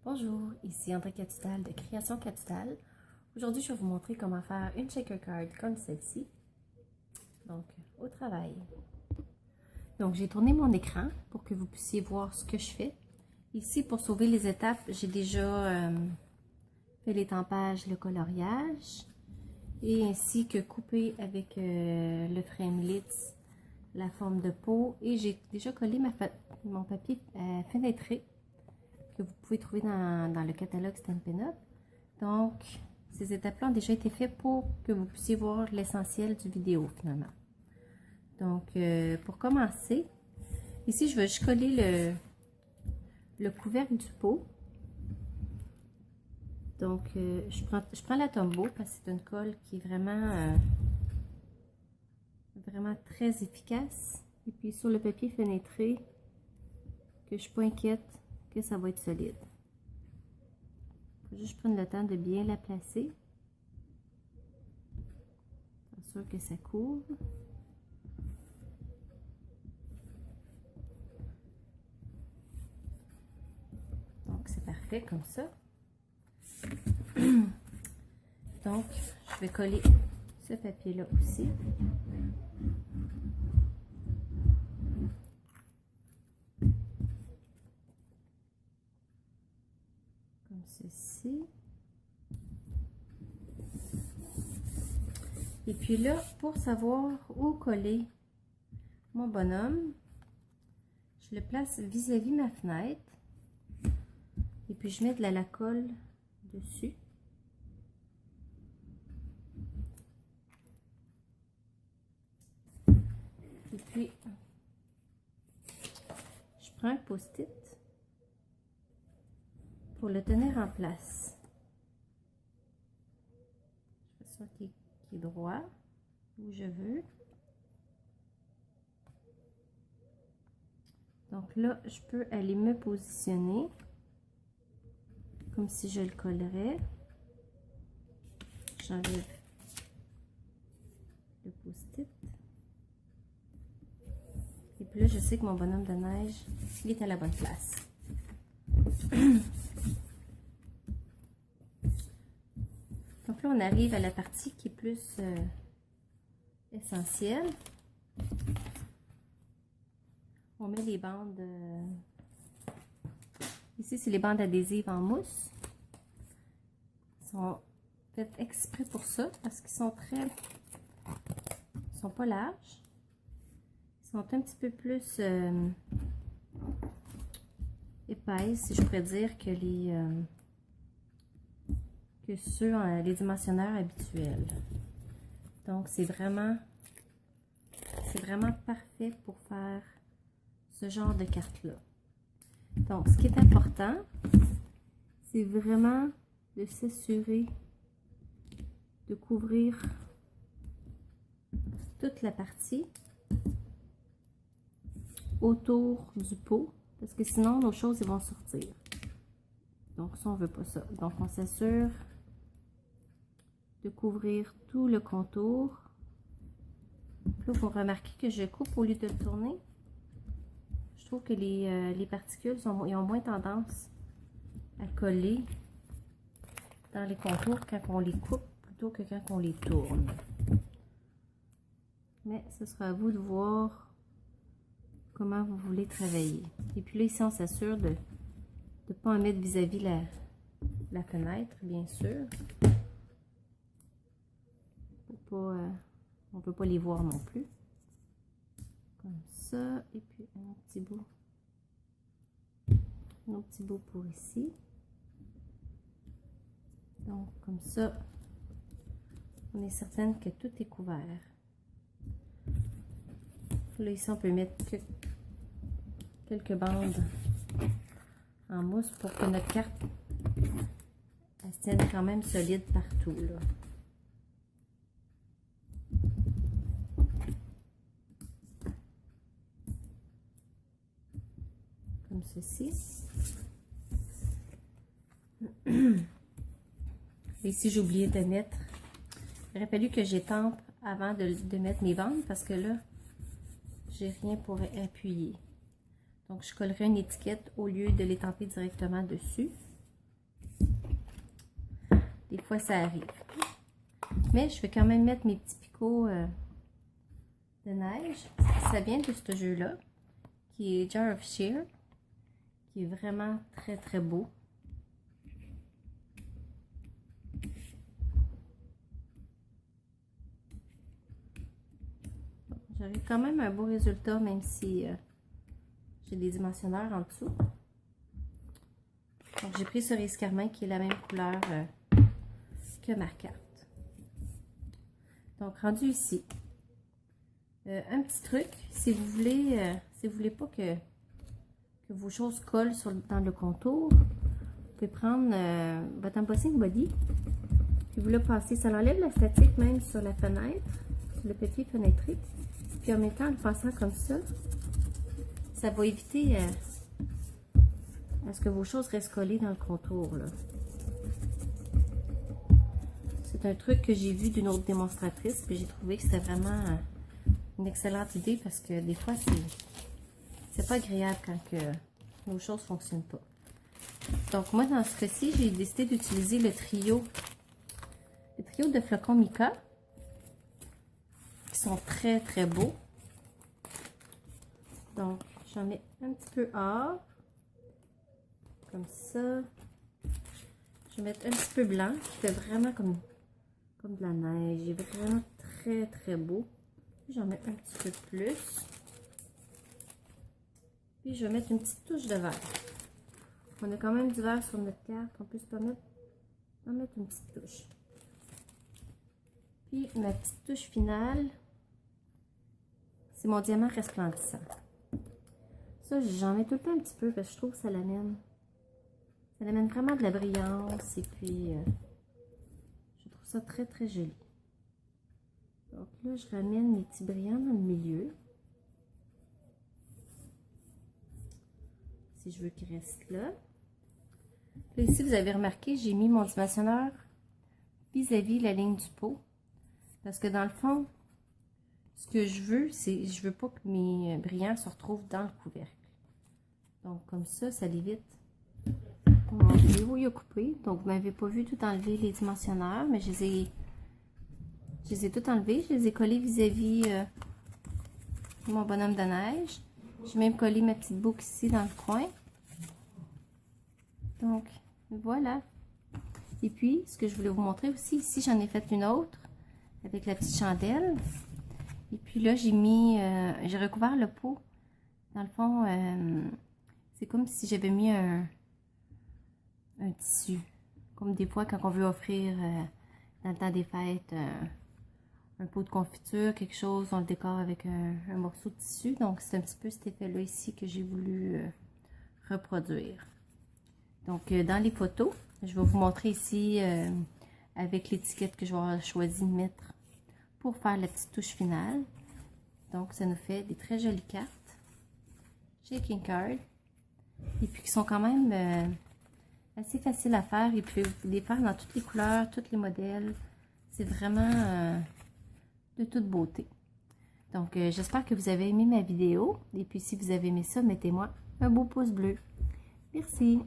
Bonjour, ici André Catudal de Création Catudal. Aujourd'hui, je vais vous montrer comment faire une shaker card comme celle-ci. Donc, au travail. Donc, j'ai tourné mon écran pour que vous puissiez voir ce que je fais. Ici, pour sauver les étapes, j'ai déjà fait l'étampage, le coloriage et ainsi que coupé avec le framelits la forme de peau. Et j'ai déjà collé mon papier fenêtré que vous pouvez trouver dans le catalogue Stampin' Up. Donc, ces étapes-là ont déjà été faites pour que vous puissiez voir l'essentiel du vidéo finalement. Donc, pour commencer, ici, je vais juste coller le couvercle du pot. Donc, je prends la Tombow parce que c'est une colle qui est vraiment très efficace. Et puis, sur le papier fenêtré, que je ne suis pas inquiète que ça va être solide. Il faut juste prendre le temps de bien la placer. Bien sûr que ça couvre. Donc, c'est parfait comme ça. Donc, je vais coller ce papier-là aussi. Comme ceci. Et puis là, pour savoir où coller mon bonhomme, je le place vis-à-vis ma fenêtre. Et puis je mets de la colle dessus. Et puis, je prends un post-it pour le tenir en place. Je fais ça qui est droit, où je veux. Donc là, je peux aller me positionner comme si je le collerais. J'enlève le post-it. Et puis là, je sais que mon bonhomme de neige, il est à la bonne place. Donc là, on arrive à la partie qui est plus essentielle. On met les bandes. Ici, c'est les bandes adhésives en mousse. Ils sont faites exprès pour ça parce qu'ils sont ils sont pas larges. Ils sont un petit peu plus épaisses, si je pourrais dire, que les dimensionneurs habituels. Donc, c'est vraiment parfait pour faire ce genre de carte-là. Donc, ce qui est important, c'est vraiment de s'assurer de couvrir toute la partie autour du pot, parce que sinon, nos choses vont sortir. Donc, ça, on veut pas ça. Donc, on s'assure de couvrir tout le contour. Là, vous remarquez que je coupe au lieu de le tourner. Je trouve que les particules ils ont moins tendance à coller dans les contours quand on les coupe plutôt que quand on les tourne. Mais ce sera à vous de voir comment vous voulez travailler. Et puis là, ici, on s'assure de ne pas en mettre vis-à-vis la fenêtre, bien sûr. On ne peut pas les voir non plus. Comme ça. Et puis un petit bout. Un autre petit bout pour ici. Donc, comme ça, on est certaine que tout est couvert. Là, ici, on peut mettre quelques bandes en mousse pour que notre carte elle se tienne quand même solide partout, là. Comme ceci. Ici, j'ai oublié de mettre. Il aurait fallu que j'étampe avant de mettre mes bandes parce que là, j'ai rien pour appuyer. Donc, je collerai une étiquette au lieu de l'étamper directement dessus. Des fois, ça arrive. Mais je vais quand même mettre mes petits picots de neige. Ça vient de ce jeu-là, qui est Jar of Cheer, qui est vraiment très, très beau. J'arrive quand même à un beau résultat, même si j'ai des dimensionneurs en dessous. Donc, j'ai pris Cerise Carmin, qui est la même couleur que ma carte. Donc, rendu ici, un petit truc, si vous voulez pas que vos choses collent dans le contour, vous pouvez prendre votre embossing body, puis vous le passez. Ça enlève la statique même sur la fenêtre, sur le papier fenêtré. Puis en même temps, en le passant comme ça va éviter à ce que vos choses restent collées dans le contour, là. C'est un truc que j'ai vu d'une autre démonstratrice, puis j'ai trouvé que c'était vraiment une excellente idée parce que des fois, c'est pas agréable quand que nos choses ne fonctionnent pas. Donc moi, dans ce cas-ci, j'ai décidé d'utiliser le trio de flocons mica, qui sont très très beaux. Donc, j'en mets un petit peu hors, comme ça. Je vais mettre un petit peu blanc, qui fait vraiment comme de la neige. Il est vraiment très très beau. J'en mets un petit peu plus. Puis je vais mettre une petite touche de vert. On a quand même du vert sur notre carte. On peut se permettre d'en mettre une petite touche. Puis ma petite touche finale, c'est mon diamant resplendissant. Ça, j'en mets tout le temps un petit peu parce que je trouve que ça l'amène vraiment de la brillance. Et puis, je trouve ça très très joli. Donc là, je ramène mes petits brillants dans le milieu. Si je veux qu'ils restent là. Là, ici, vous avez remarqué, j'ai mis mon dimensionneur vis-à-vis la ligne du pot. Parce que dans le fond, ce que je veux, c'est, je veux pas que mes brillants se retrouvent dans le couvercle. Donc, comme ça l'évite. Mon vidéo, il a coupé. Donc, vous m'avez pas vu tout enlever les dimensionneurs, mais je les ai tout enlevés. Je les ai collés vis-à-vis mon bonhomme de neige. J'ai même collé ma petite boucle ici dans le coin. Donc, voilà. Et puis, ce que je voulais vous montrer aussi, ici, j'en ai fait une autre avec la petite chandelle. Et puis là, j'ai recouvert le pot. Dans le fond, c'est comme si j'avais mis un tissu. Comme des fois, quand on veut offrir dans le temps des fêtes un pot de confiture, quelque chose, on le décore avec un morceau de tissu. Donc, c'est un petit peu cet effet-là ici que j'ai voulu reproduire. Donc, dans les photos, je vais vous montrer ici avec l'étiquette que je vais avoir choisi de mettre pour faire la petite touche finale. Donc, ça nous fait des très jolies cartes. Shaking card. Et puis, qui sont quand même assez faciles à faire. Et puis, vous pouvez les faire dans toutes les couleurs, tous les modèles. C'est vraiment de toute beauté. Donc, j'espère que vous avez aimé ma vidéo. Et puis, si vous avez aimé ça, mettez-moi un beau pouce bleu. Merci.